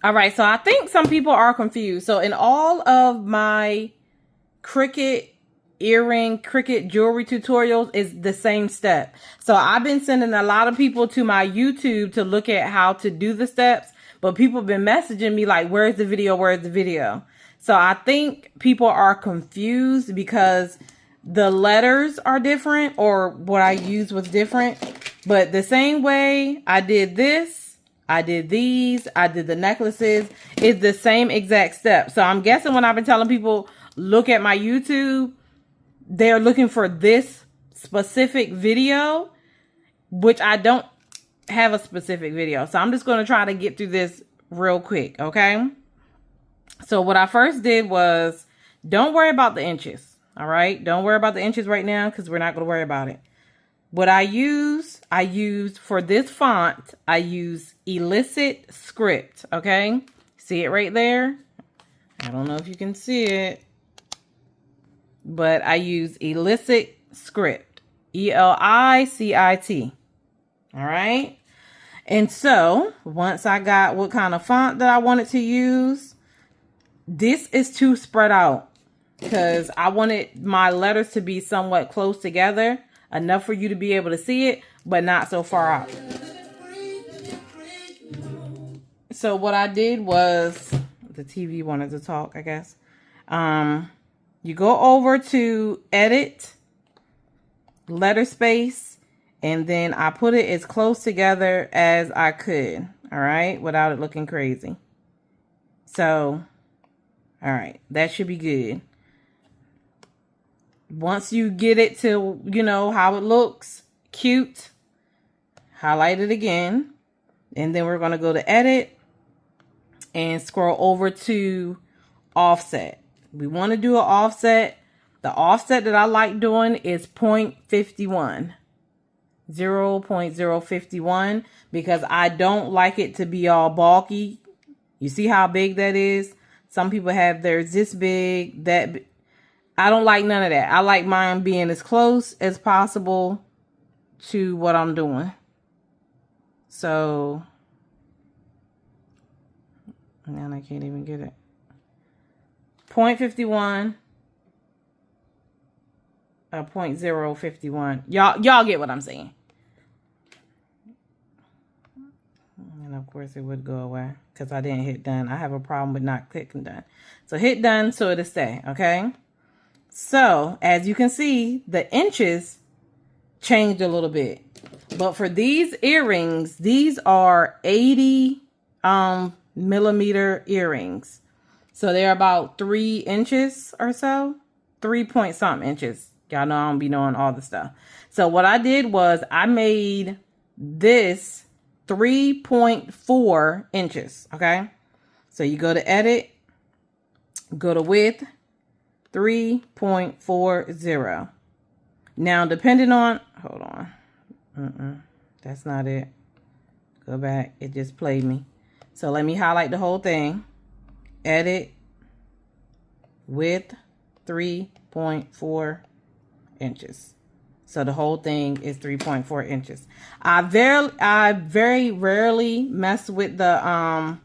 All right, so I think some people are confused. So in all of my Cricut earring, Cricut jewelry tutorials is the same step. So I've been sending a lot of people to my YouTube to look at how to do the steps, but people have been messaging me like, where's the video? Where's the video? So I think people are confused because the letters are different, or what I used was different. But the same way I did this, I did these, I did the necklaces, it's the same exact step. So I'm guessing when I've been telling people, look at my YouTube, they're looking for this specific video, which I don't have a specific video. So I'm just going to try to get through this real quick, okay? So what I first did was, don't worry about the inches, all right? Don't worry about the inches right now because we're not going to worry about it. What I used for this font, I use Illicit Script, okay? See it right there? I don't know if you can see it, but I use Illicit Script, E-L-I-C-I-T, all right? And so once I got what kind of font that I wanted to use, this is too spread out because I wanted my letters to be somewhat close together, enough for you to be able to see it, but not so far out. So what I did was, the TV wanted to talk, I guess. You go over to Edit, Letter Space, and then I put it as close together as I could, all right, without it looking crazy. So, all right, that should be good. Once you get it to, you know, how it looks cute, highlight it again. And then we're going to go to Edit and scroll over to Offset. We want to do an offset. The offset that I like doing is 0.51. 0.051, because I don't like it to be all bulky. You see how big that is? Some people have theirs this big, that big. I don't like none of that. I like mine being as close as possible to what I'm doing. So, and I can't even get it. 0.51. 0.051. Y'all get what I'm saying. And of course it would go away because I didn't hit done. I have a problem with not clicking done. So hit done so it'll stay, okay? So, as you can see, the inches changed a little bit. But for these earrings, these are 80 millimeter earrings. So they're about 3 inches or so. 3 point something inches. Y'all know I don't be knowing all the stuff. So what I did was I made this 3.4 inches, okay? So you go to Edit, go to Width, 3.40. Now, depending on, hold on. That's not it. Go back. It just played me. So let me highlight the whole thing. Edit, Width, 3.4 inches. So the whole thing is 3.4 inches. I very rarely mess with the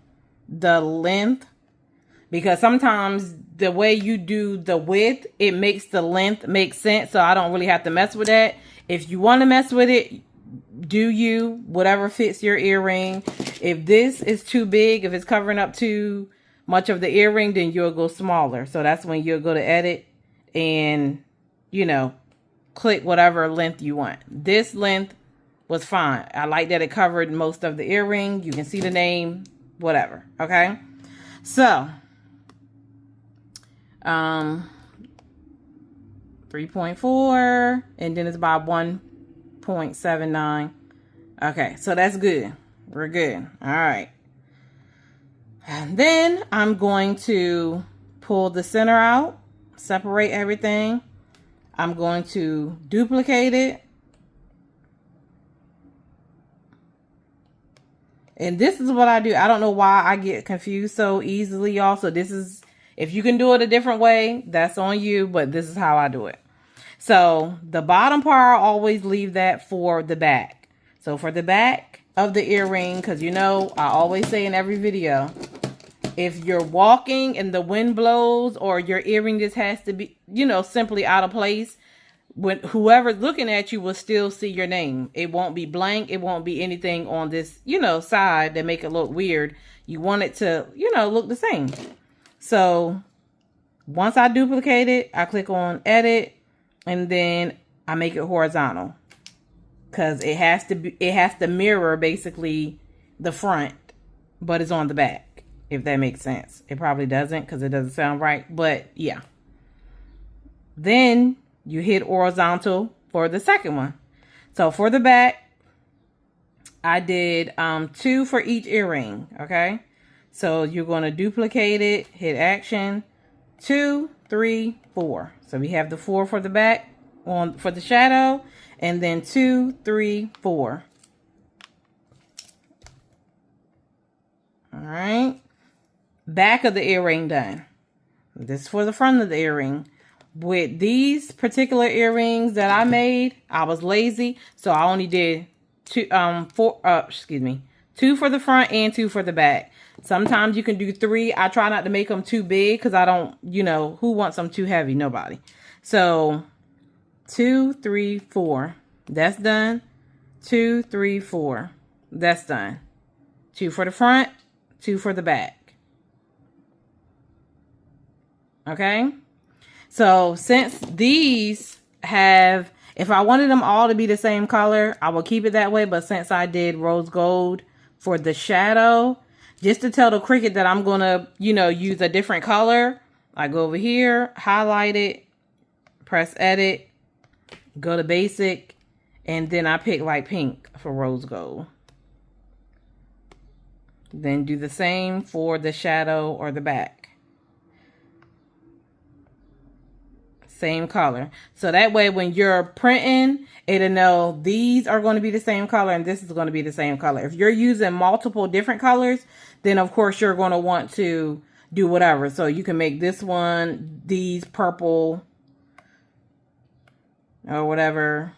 length, because sometimes the way you do the width, it makes the length make sense. So I don't really have to mess with that. If you want to mess with it, do you, whatever fits your earring. If this is too big, if it's covering up too much of the earring, then you'll go smaller. So that's when you'll go to Edit and, you know, click whatever length you want. This length was fine. I like that it covered most of the earring. You can see the name, whatever. Okay. So, 3.4, and then it's about 1.79. Okay. So that's good. We're good. All right. And then I'm going to pull the center out, separate everything. I'm going to duplicate it. And this is what I do. I don't know why I get confused so easily, y'all. So this is, if you can do it a different way, that's on you, but this is how I do it. So the bottom part, I always leave that for the back. So for the back of the earring, because you know, I always say in every video, If you're walking and the wind blows, or your earring just has to be, you know, simply out of place, when whoever's looking at you will still see your name. It won't be blank. It won't be anything on this, you know, side that make it look weird. You want it to, you know, look the same. So once I duplicate it, I click on edit, and then I make it horizontal, because it has to mirror basically the front, but it's on the back, if that makes sense. It probably doesn't, because it doesn't sound right, but yeah. Then you hit horizontal for the second one. So for the back, I did 2 for each earring, okay? So you're going to duplicate it, hit action, 2, 3, 4. So we have the 4 for the back for the shadow, and then 2, 3, 4. All right. Back of the earring done. This is for the front of the earring. With these particular earrings that I made, I was lazy, so I only did 2 for the front and 2 for the back. Sometimes you can do 3. I try not to make them too big, because I don't, you know, who wants them too heavy? Nobody. So 2, 3, 4. That's done. 2, 3, 4. That's done. 2 for the front, 2 for the back. Okay. So since these have, if I wanted them all to be the same color, I will keep it that way. But since I did rose gold for the shadow, just to tell the Cricut that I'm going to, you know, use a different color, I go over here, highlight it, press edit, go to basic, and then I pick like pink for rose gold. Then do the same for the shadow or the back. Same color. So that way when you're printing, it'll know these are going to be the same color and this is going to be the same color. If you're using multiple different colors, then of course you're going to want to do whatever. So you can make this one, these purple or whatever,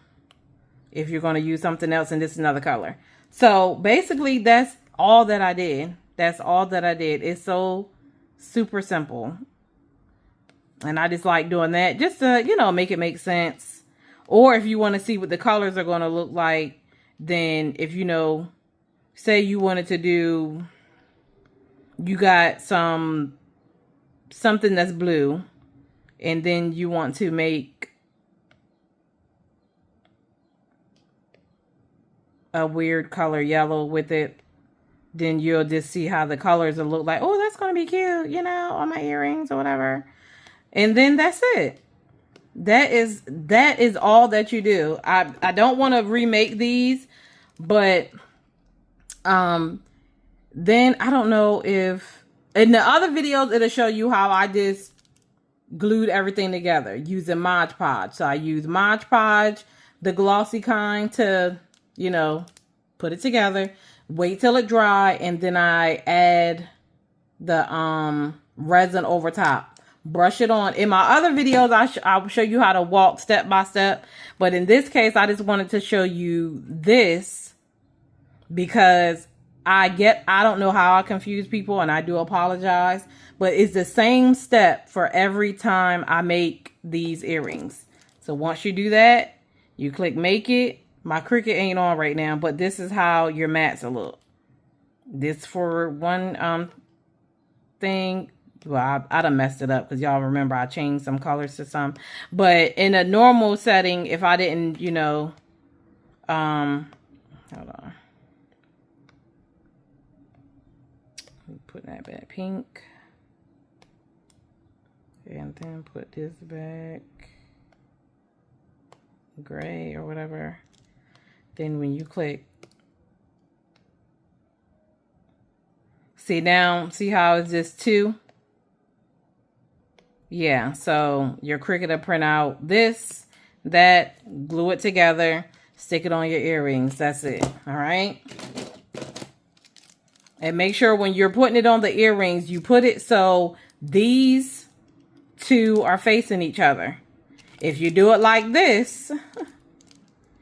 if you're going to use something else and this is another color. So basically that's all that I did. That's all that I did. It's so super simple. And I just like doing that just to, you know, make it make sense. Or if you want to see what the colors are going to look like, then if, you know, say you wanted to do, you got something that's blue, and then you want to make a weird color yellow with it, then you'll just see how the colors will look like. Oh, that's going to be cute, you know, on my earrings or whatever. And then that's it. That is all that you do. I don't want to remake these, but then I don't know if in the other videos it'll show you how I just glued everything together using Modge Podge. So I use Modge Podge, the glossy kind, to, you know, put it together, wait till it dry, and then I add the resin over top. Brush it on. In my other videos, I'll show you how to walk step by step. But in this case, I just wanted to show you this because I don't know how I confuse people, and I do apologize. But it's the same step for every time I make these earrings. So once you do that, you click make it. My Cricut ain't on right now, but this is how your mats will look. This for one thing. Well, I done messed it up because y'all remember I changed some colors to some. But in a normal setting, if I didn't, you know, hold on. Put that back pink. And then put this back gray or whatever. Then when you click, see now, see how it's just 2? Yeah, so your Cricut will print out this, that, glue it together, stick it on your earrings. That's it. All right. And make sure when you're putting it on the earrings, you put it so these two are facing each other. If you do it like this,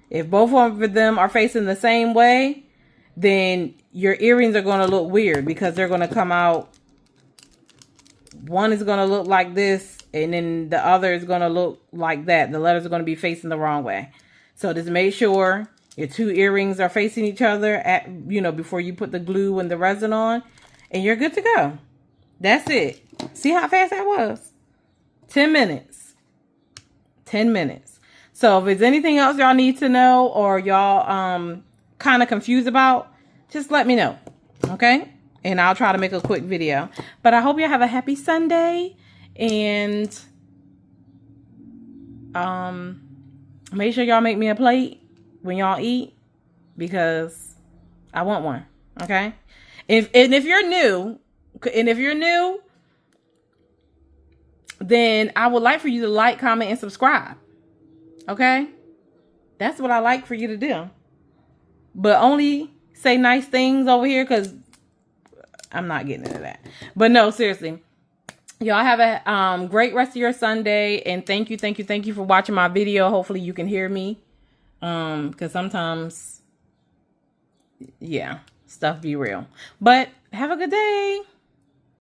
if both of them are facing the same way, then your earrings are going to look weird because they're going to come out one is going to look like this, and then the other is going to look like that. The letters are going to be facing the wrong way. So just make sure your two earrings are facing each other at, you know, before you put the glue and the resin on, and you're good to go. That's it. See how fast that was? 10 minutes. 10 minutes. So if there's anything else y'all need to know or y'all kind of confused about, just let me know. Okay? And I'll try to make a quick video. But I hope you have a happy Sunday. And make sure y'all make me a plate when y'all eat, because I want one. Okay? If you're new, then I would like for you to like, comment, and subscribe. Okay? That's what I like for you to do. But only say nice things over here, because I'm not getting into that. But no, seriously. Y'all have a great rest of your Sunday. And thank you for watching my video. Hopefully you can hear me. Because sometimes, yeah, stuff be real. But have a good day.